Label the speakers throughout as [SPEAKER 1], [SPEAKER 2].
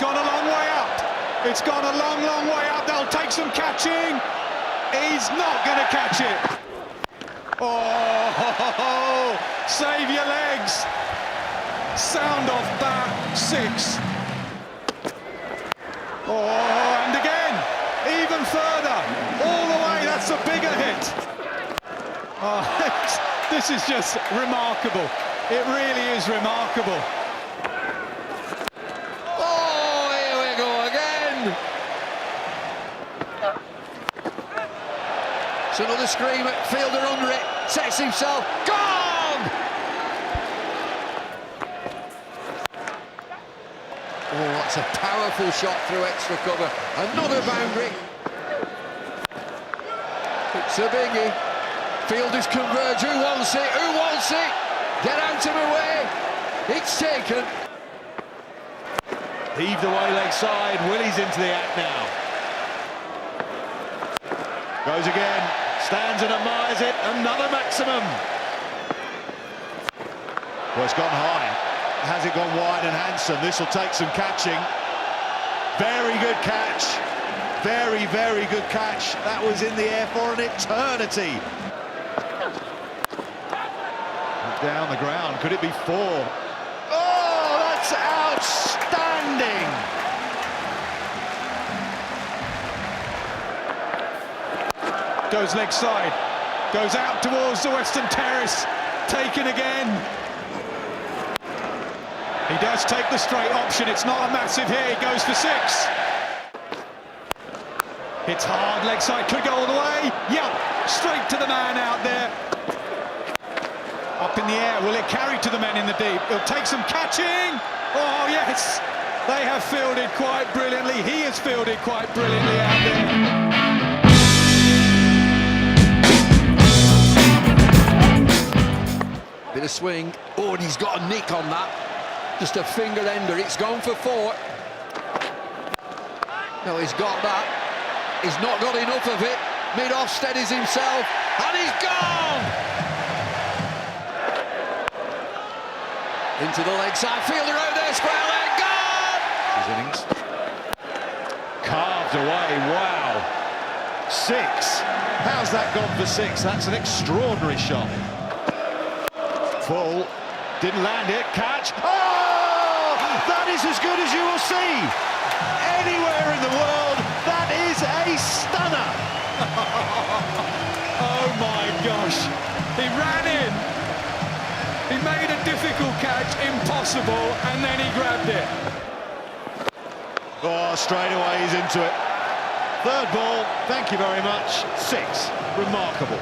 [SPEAKER 1] gone a long way up. It's gone a long, long way up. They'll take some catching. He's not going to catch it. Oh, save your legs. Sound off that, 6. Oh, and again, even further, all the way, that's a bigger hit. Oh, this is just remarkable. It really is remarkable.
[SPEAKER 2] Oh, here we go again. It's another scream at fielder under it, sets himself, gone! Oh, that's a powerful shot through extra cover. Another boundary. It's a biggie. Fielders converge. Who wants it? Who wants it? Get out of the way. It's taken.
[SPEAKER 3] Heaved away leg side. Willie's into the act now. Goes again. Stands and admires it. Another maximum. Well, it's gone high. Has it gone wide and handsome? This will take some catching. Very good catch. Very, very good catch. That was in the air for an eternity. Down the ground. Could it be 4? Oh, that's outstanding.
[SPEAKER 1] Goes leg side. Goes out towards the Western Terrace. Taken again. He does take the straight option. It's not a massive hit. He goes for 6. Hits hard, leg side, could go all the way. Yeah, straight to the man out there. Up in the air, will it carry to the men in the deep? It'll take some catching. Oh, yes. They have fielded quite brilliantly. He has fielded quite brilliantly out
[SPEAKER 2] there. Bit of swing. Oh, and he's got a nick on that. Just a finger ender. It's gone for 4. No, he's got that. He's not got enough of it. Mid-off steadies himself, and he's gone! Into the leg side, fielder out there, square leg, gone!
[SPEAKER 3] His innings. Carved away, wow. 6. How's that gone for 6? That's an extraordinary shot. Full. Didn't land it, catch. Oh! That is as good as you will see anywhere in the world. That is a stunner.
[SPEAKER 1] Oh my gosh, he ran in. He made a difficult catch, impossible, and then he grabbed it.
[SPEAKER 3] Oh, straight away he's into it. 3rd ball, thank you very much. 6, remarkable.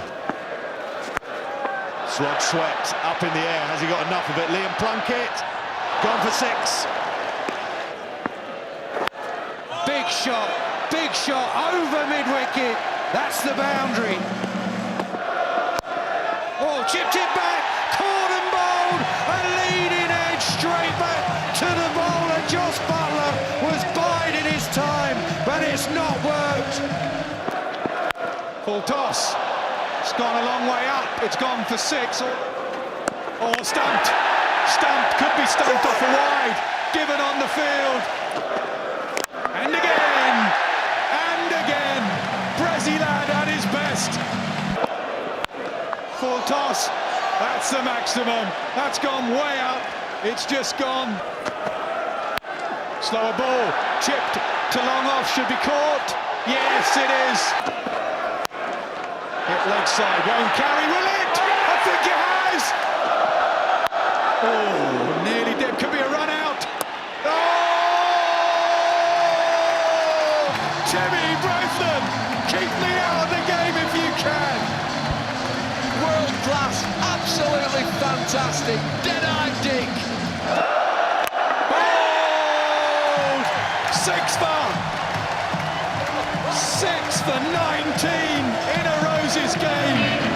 [SPEAKER 3] Slog swept up in the air. Has he got enough of it? Liam Plunkett, gone for 6.
[SPEAKER 1] Big shot over mid-wicket. That's the boundary. Oh, chipped it back, caught and bowled, a leading edge straight back to the bowler. Jos Buttler was biding his time, but it's not worked. Full toss. It's gone a long way up. It's gone for 6. Oh, stumped. Stumped, could be stumped off a wide. Given on the field. And again. And again. Brezzy lad at his best. Full toss. That's the maximum. That's gone way up. It's just gone. Slower ball. Chipped to long off. Should be caught. Yes, it is. Hit leg side. Won't carry. Will it? I think it has. Oh, nearly dead. Could be a run out. Oh! Timmy Braithwaite, keep me out of the game if you can.
[SPEAKER 2] World class, absolutely fantastic. Dead-eye Dick.
[SPEAKER 1] Oh! 6 for 19 in a Roses game.